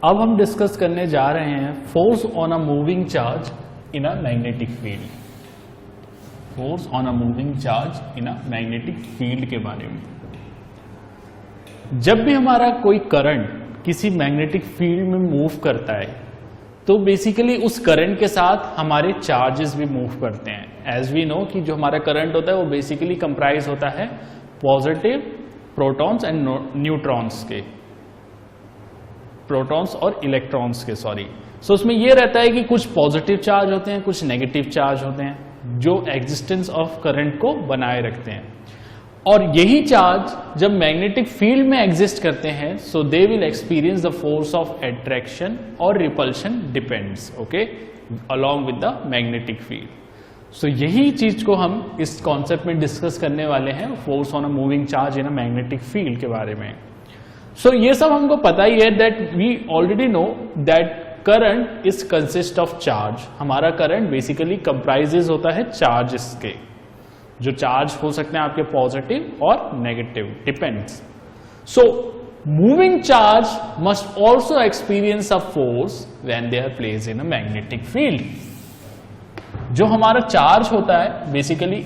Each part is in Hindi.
अब हम डिस्कस करने जा रहे हैं force on a moving charge in a magnetic field. Force on a moving charge in a magnetic field के बारे में। जब भी हमारा कोई करंट किसी मैग्नेटिक फील्ड में मूव करता है तो बेसिकली उस करंट के साथ हमारे चार्जेस भी मूव करते हैं। एज वी नो कि जो हमारा करंट होता है वो बेसिकली कंप्राइज होता है पॉजिटिव प्रोटॉन्स एंड न्यूट्रॉन्स के, प्रोटॉन्स और इलेक्ट्रॉन्स के, सॉरी। सो उसमें यह रहता है कि कुछ पॉजिटिव चार्ज होते हैं, कुछ नेगेटिव चार्ज होते हैं जो एग्जिस्टेंस ऑफ करंट को बनाए रखते हैं। और यही चार्ज जब मैग्नेटिक फील्ड में एग्जिस्ट करते हैं so they will experience the force of attraction और repulsion depends, okay, along with the magnetic field. So यही चीज को हम इस कॉन्सेप्ट में डिस्कस करने वाले हैं, force on a moving charge in a magnetic field के बारे में। सो ये सब हमको पता ही है that we already know that current is consist of charge. हमारा करंट बेसिकली कंप्राइजेस होता है चार्जेस के, जो चार्ज हो सकते हैं आपके पॉजिटिव और negative, depends. So moving charge must also experience a force when they are placed in a magnetic field. जो हमारा चार्ज होता है basically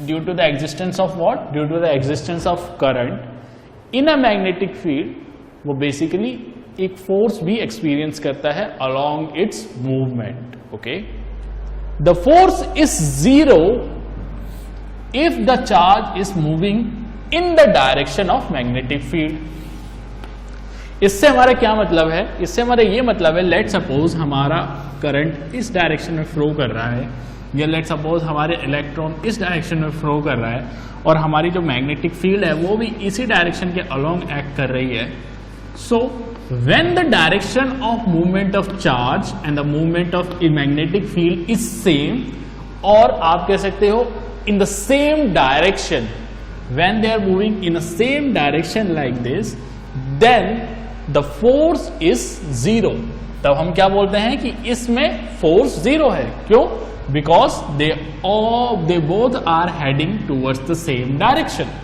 due to the existence of what, due to the existence of current in a magnetic field, वो बेसिकली एक फोर्स भी एक्सपीरियंस करता है along its movement, okay. The force is zero if the charge is moving in the direction of magnetic field। इससे हमारा क्या मतलब है? इससे हमारा ये मतलब है, लेट सपोज हमारा करंट इस डायरेक्शन में फ्लो कर रहा है, या लेट सपोज हमारे इलेक्ट्रॉन इस डायरेक्शन में फ्लो कर रहा है, और हमारी जो मैग्नेटिक फील्ड है वो भी इसी डायरेक्शन के अलोंग एक्ट कर रही है। So when the direction of movement of charge and the movement of a magnetic field is same, और आप कह सकते हो in the same direction, when they are moving in the same direction like this, then the force is zero। तब हम क्या बोलते हैं कि इसमें फोर्स जीरो है। क्यों? Because they both are heading towards the same direction।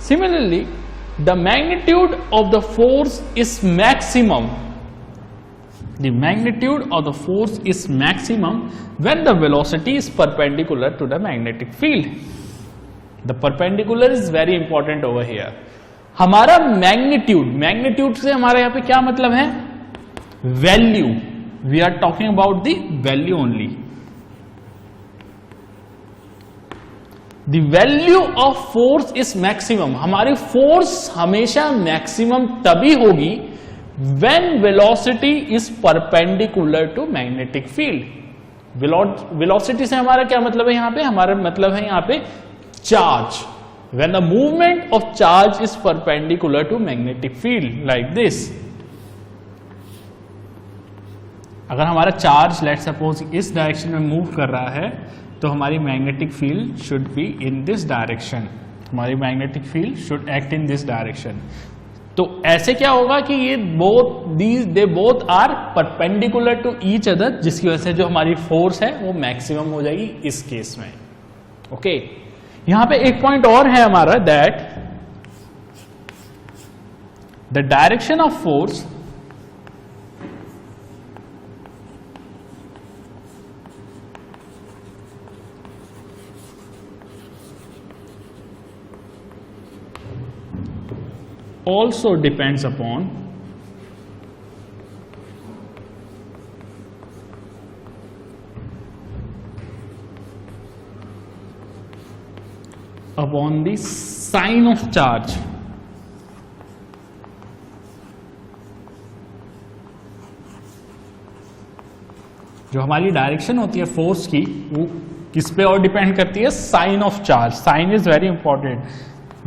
Similarly, the magnitude of the force is maximum। The magnitude of the force is maximum when the velocity is perpendicular to the magnetic field। The perpendicular is very important over here। हमारा मैग्नीट्यूड से हमारा यहाँ पे क्या मतलब है? Value. We are talking about the value only। The value of force is maximum। हमारी फोर्स हमेशा मैक्सिमम तभी होगी when velocity is perpendicular to magnetic field। velocity से हमारा क्या मतलब है? यहाँ पे हमारा मतलब है यहाँ पे charge. when the movement of charge is perpendicular to magnetic field like this। अगर हमारा चार्ज लेट सपोज इस डायरेक्शन में मूव कर रहा है तो हमारी magnetic field should be in this direction. हमारी magnetic field should act in this direction. तो ऐसे क्या होगा कि ये they both are perpendicular to each other, जिसकी वजह से जो हमारी फोर्स है वो मैक्सिमम हो जाएगी इस केस में, ओके। यहां पे एक पॉइंट और है हमारा, that the direction of force also depends upon the sign of charge। जो हमारी डायरेक्शन होती है फोर्स की वो किस पे और डिपेंड करती है? Sign of charge. Sign is very important,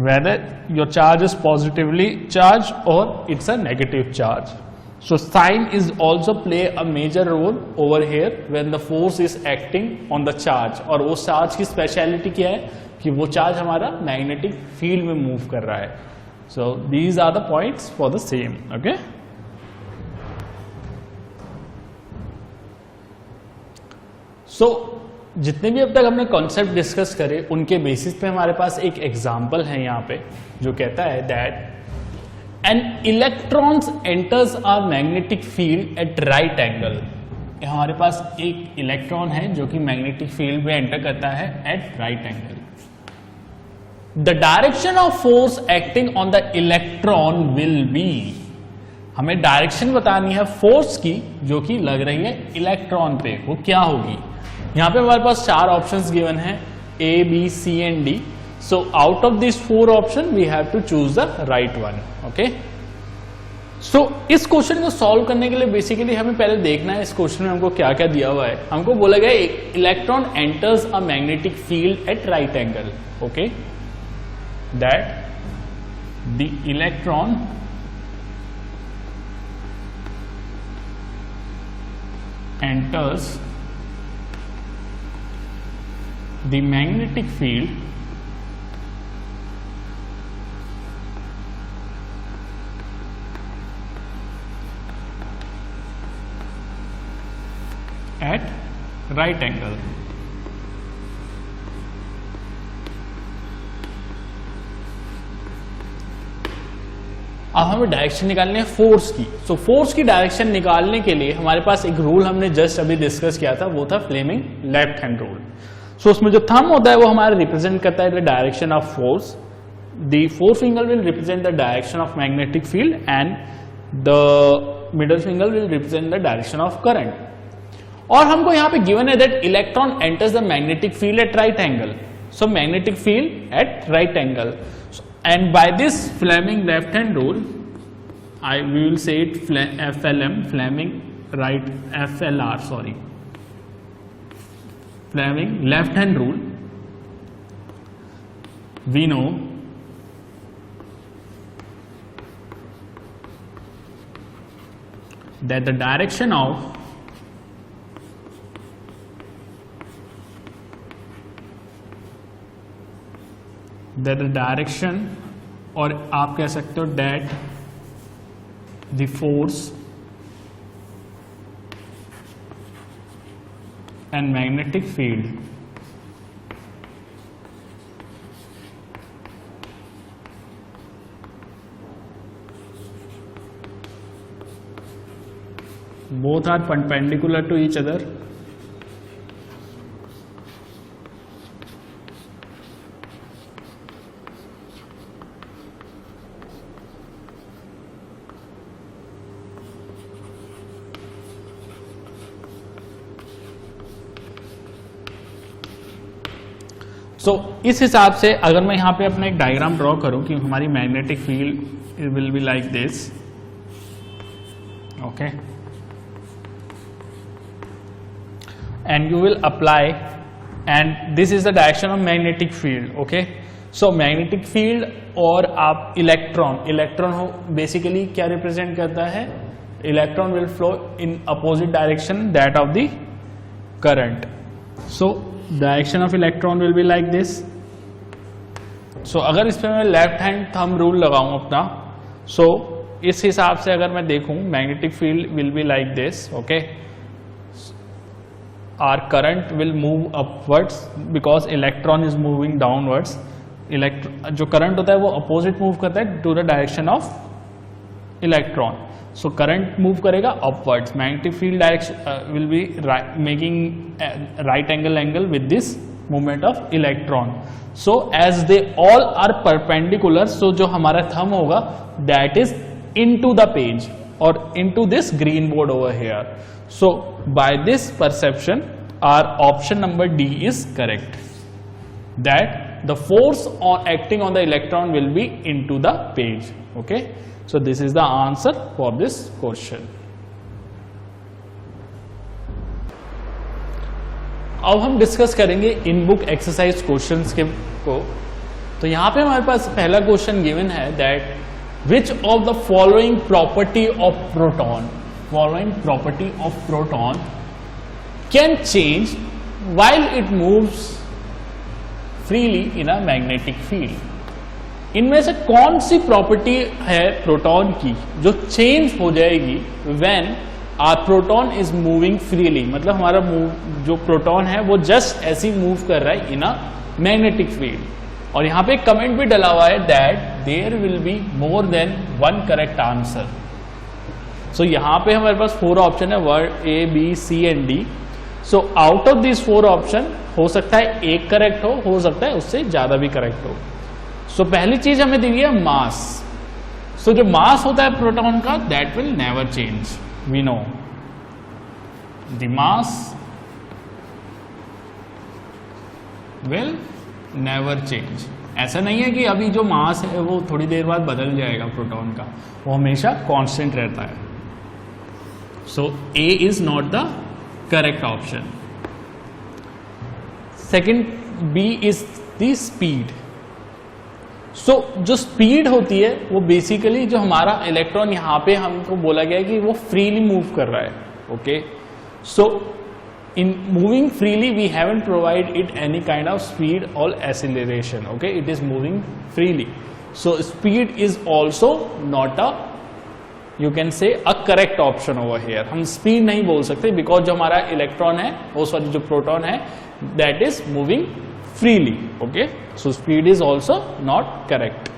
whether your charge is positively charged or it's a negative charge। So sign is also play a major role over here when the force is acting on the charge। और वो चार्ज की स्पेशलिटी क्या है कि वो चार्ज हमारा मैग्नेटिक फील्ड में मूव कर रहा है। So these are the points for the same, okay। So जितने भी अब तक हमने कॉन्सेप्ट डिस्कस करे उनके बेसिस पे हमारे पास एक एग्जांपल है यहाँ पे जो कहता है that and electrons enters a magnetic field at right angle. हमारे पास एक इलेक्ट्रॉन है जो कि मैग्नेटिक फील्ड में एंटर करता है at right angle. The direction of force acting on the electron will be, हमें डायरेक्शन बतानी है फोर्स की जो कि लग रही है इलेक्ट्रॉन पे, वो क्या होगी। यहां पे हमारे पास 4 ऑप्शंस गिवन है, A, B, C and D. So out of these 4 options we have to choose the right one. Okay. So इस क्वेश्चन को सॉल्व करने के लिए बेसिकली हमें पहले देखना है इस क्वेश्चन में हमको क्या क्या दिया हुआ है। हमको बोला गया electron enters a magnetic field at right angle. Okay, that the electron enters the magnetic field at right angle. अब हमें डायरेक्शन निकालनी है फोर्स की। सो फोर्स की डायरेक्शन निकालने के लिए हमारे पास एक रूल हमने जस्ट अभी डिस्कस किया था, वो था फ्लेमिंग लेफ्ट हैंड रूल। सो उसमें जो थंब होता है वो हमारा रिप्रेजेंट करता है the direction of force, the four finger will represent the direction of magnetic field and the middle finger will represent the direction of current. और हमको यहाँ पे गिवन है that electron enters the magnetic field at right angle. So magnetic field at right angle, and by this Fleming left hand rule, we will say it FLM, Fleming right FLR, sorry, Fleming left hand rule, we know that the direction of और आप कह सकते हो that the force and magnetic field both are perpendicular to each other इस हिसाब से अगर मैं यहां पे अपना एक डायग्राम ड्रॉ करूं कि हमारी magnetic field will be like this. Okay, and you will apply and this is the direction of magnetic field. Okay, so magnetic field और आप इलेक्ट्रॉन हो बेसिकली क्या रिप्रेजेंट करता है, electron will flow in opposite direction that of the current. So direction of electron will be like this. So अगर इस पे मैं लेफ्ट हैंड थंब रूल लगाऊं अपना, सो इस हिसाब से अगर मैं देखूं magnetic field will be like this. Okay, our current will move upwards because electron is moving downwards. जो करंट होता है वो अपोजिट मूव करता है to the direction of electron. So current move करेगा upwards, magnetic field direction will be making right angle with this movement of electron. So as they all are perpendicular, so जो हमारा थंब होगा that is into the page और into this green board over here. So by this perception or option number D is correct, that the force acting on the electron will be into the page. Okay, so this is the answer for this question. अब हम डिस्कस करेंगे इन बुक एक्सरसाइज क्वेश्चंस को। तो यहां पे हमारे पास पहला क्वेश्चन गिवन है that which of the following property of proton can change while it moves freely in a magnetic field. इनमें से कौन सी प्रॉपर्टी है प्रोटॉन की जो चेंज हो जाएगी when our proton is moving freely, मतलब हमारा जो प्रोटॉन है वो जस्ट ऐसे ही मूव कर रहा है इन अ मैग्नेटिक फील्ड। और यहां पे एक कमेंट भी डला हुआ है that there will be more than one correct answer. So यहां पे हमारे पास 4 ऑप्शन है, word A B C and D. So out of this 4 option हो सकता है एक करेक्ट हो सकता है उससे ज्यादा भी करेक्ट हो। सो पहली चीज हमें दी है मास। सो जो मास होता है प्रोटॉन का that will never change, we know the mass will never change. ऐसा नहीं है कि अभी जो मास है वो थोड़ी देर बाद बदल जाएगा प्रोटॉन का, वो हमेशा कांस्टेंट रहता है। So A is not the correct option. Second B is the speed. So जो स्पीड होती है वो बेसिकली जो हमारा इलेक्ट्रॉन यहां पे हमको बोला गया है कि वो फ्रीली मूव कर रहा है, okay. So in moving freely we haven't provided it any kind of speed or acceleration, okay, it is moving freely. So speed is also not a, you can say, a correct option over here. हम speed नहीं बोल सकते because जो हमारा इलेक्ट्रॉन है वो सॉरी जो प्रोटॉन है that is moving freely, okay. So speed is also not correct.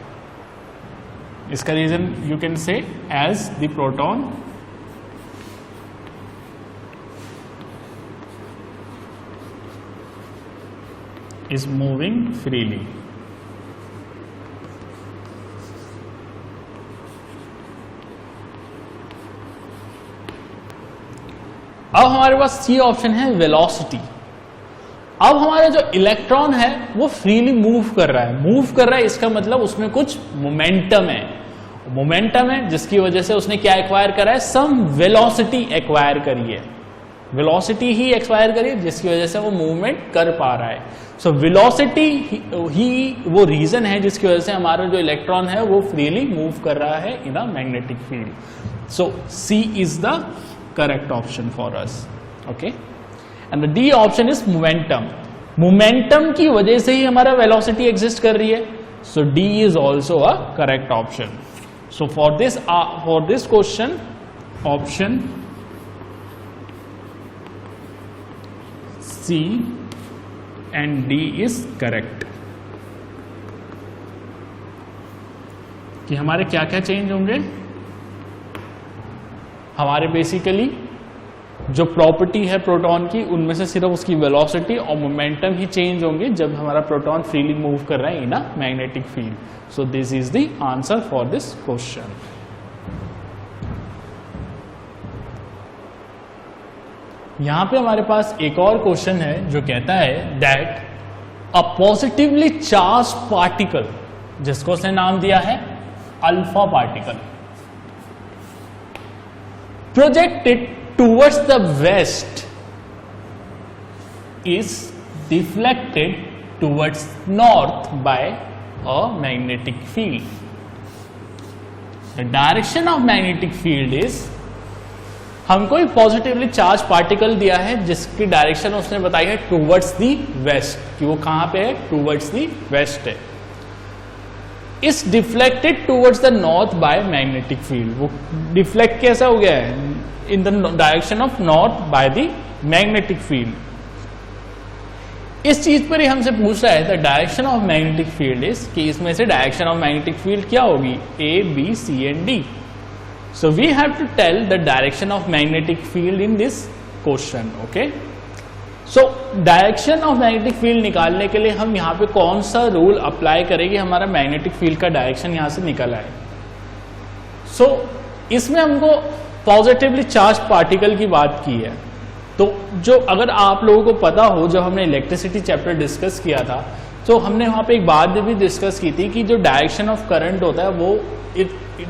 इसका reason you can say as the proton is moving freely. अब हमारे पास सी ऑप्शन है वेलोसिटी। अब हमारा जो इलेक्ट्रॉन है वो फ्रीली मूव कर रहा है। मूव कर रहा है इसका मतलब उसमें कुछ मोमेंटम है, मोमेंटम है जिसकी वजह से उसने क्या एक्वायर करा है, सम वेलोसिटी एक्वायर करी है, वेलोसिटी ही एक्सपायर करी जिसकी वजह से वो मूवमेंट कर पा रहा है। सो वेलोसिटी ही वो रीजन है जिसकी वजह से हमारा जो इलेक्ट्रॉन है वो फ्रीली मूव कर रहा है in a magnetic field. So C is the correct option for us, okay. And the D option is momentum. Momentum की वजह से ही हमारा वेलोसिटी एग्जिस्ट कर रही है। So D is also a correct option. So for this question option C and D is correct। कि हमारे क्या क्या चेंज होंगे, हमारे बेसिकली जो प्रॉपर्टी है प्रोटॉन की उनमें से सिर्फ उसकी वेलोसिटी और मोमेंटम ही चेंज होंगे जब हमारा प्रोटॉन फ्रीली मूव कर रहा है in a magnetic field. So this is the answer for this question. यहां पे हमारे पास एक और क्वेश्चन है जो कहता है that a positively charge particle, जिसको उसने नाम दिया है alpha particle, projected towards the west is deflected towards north by a magnetic field. The direction of magnetic field is, हमको एक पॉजिटिवली चार्ज पार्टिकल दिया है जिसकी डायरेक्शन उसने बताई है टूवर्ड्स दी वेस्ट, कि वो कहां पे है, टूवर्ड्स दी वेस्ट है। इस deflected towards the north by magnetic field, वो डिफ्लेक्ट कैसा हो गया है, in the direction of north by the magnetic field. इस चीज पर ही हमसे पूछ रहा है the direction of magnetic field is, कि इसमें से डायरेक्शन ऑफ मैग्नेटिक फील्ड क्या होगी, A B C and D. So we have to tell the direction of magnetic field in this question, okay? So direction of magnetic field निकालने के लिए हम यहाँ पे कौन सा रूल अप्लाई करेंगे, हमारा मैग्नेटिक फील्ड का डायरेक्शन यहाँ से निकल आए। So इसमें हमको पॉजिटिवली चार्ज पार्टिकल की बात की है। तो जो अगर आप लोगों को पता हो, जब हमने इलेक्ट्रिसिटी चैप्टर डिस्कस किया था तो हमने वहां पे एक बात भी डिस्कस की थी कि जो डायरेक्शन ऑफ करंट होता है वो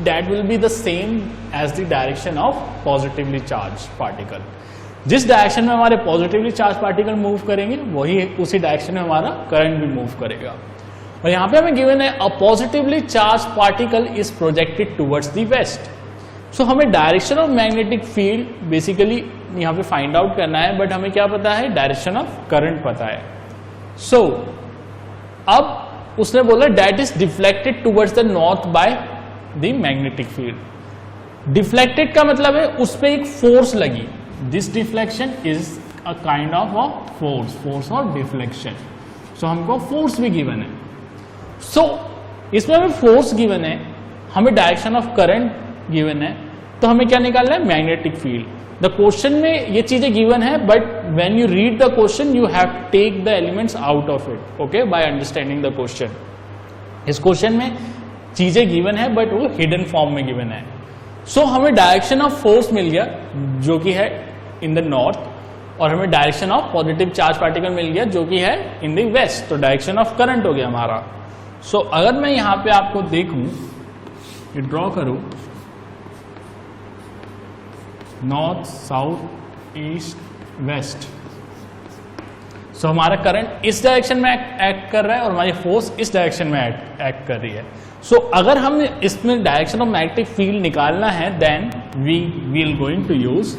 that will be the same as the direction of positively charged particle। जिस डायरेक्शन में हमारे पॉजिटिवली चार्ज पार्टिकल मूव करेंगे वही उसी डायरेक्शन में हमारा करंट भी मूव करेगा। और यहां पे हमें गिवन है a positively charge particle is projected towards the west. So हमें direction of magnetic field basically यहां पे फाइंड आउट करना है, बट हमें क्या पता है, डायरेक्शन ऑफ करंट पता है। सो अब उसने बोला that is deflected towards the north by the magnetic field. Deflected का मतलब है उस पर एक फोर्स लगी, this deflection is a kind of a force, force of deflection. So हमको फोर्स भी गिवन है। सो इसमें हमें फोर्स गिवन है, हमें डायरेक्शन ऑफ करंट गिवन है, तो हमें क्या निकालना है? Magnetic field. द क्वेश्चन में ये चीजें गिवन है, but when you read the question you have take the elements out of it, okay, by understanding the question. इस क्वेश्चन में चीजें गिवन है बट वो हिडन फॉर्म में गिवन है। सो हमें डायरेक्शन ऑफ फोर्स मिल गया जो कि है इन द नॉर्थ, और हमें direction of positive charge particle मिल गया जो कि है इन द वेस्ट। तो डायरेक्शन ऑफ करंट हो गया हमारा। सो अगर मैं यहां पे आपको देखूं, ये ड्रॉ करूं, नॉर्थ, साउथ, ईस्ट, वेस्ट, सो हमारा करंट इस डायरेक्शन में एक्ट कर रहा है और हमारी फोर्स इस डायरेक्शन में एक्ट कर रही है। सो अगर हम इसमें डायरेक्शन ऑफ मैग्नेटिक फील्ड निकालना है, then we will going to use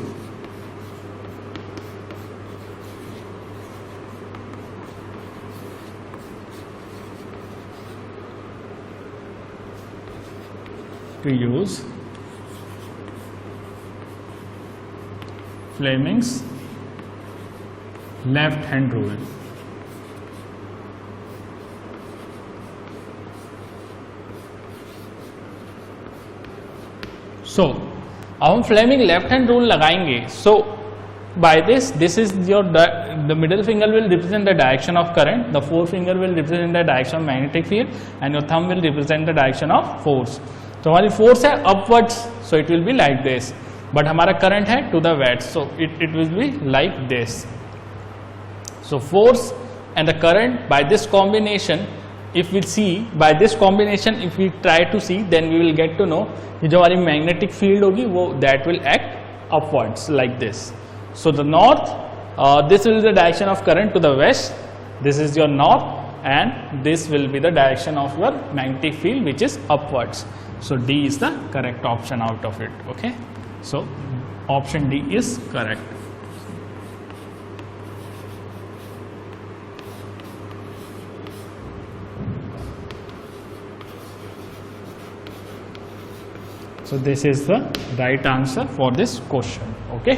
Fleming's left hand rule। So अब हम फ्लेमिंग लेफ्ट हैंड रूल लगाएंगे। So by this is your the middle finger will represent the direction of current, the four finger will represent the direction of magnetic field and your thumb will represent the direction of force. तो हमारी फोर्स है upwards, so it will be like this, but हमारा करंट है to the west, so it will be like this. So force and the current by this combination, if we see by this combination, if we try to see, then we will get to know कि जो हमारी मैग्नेटिक फील्ड होगी वो that will act upwards like this. So the north, this will be the direction of current to the west, this is your north, and this will be the direction of your magnetic field which is upwards. So D is the correct option out of it. Okay, so option D is correct. So this is the right answer for this question. Okay.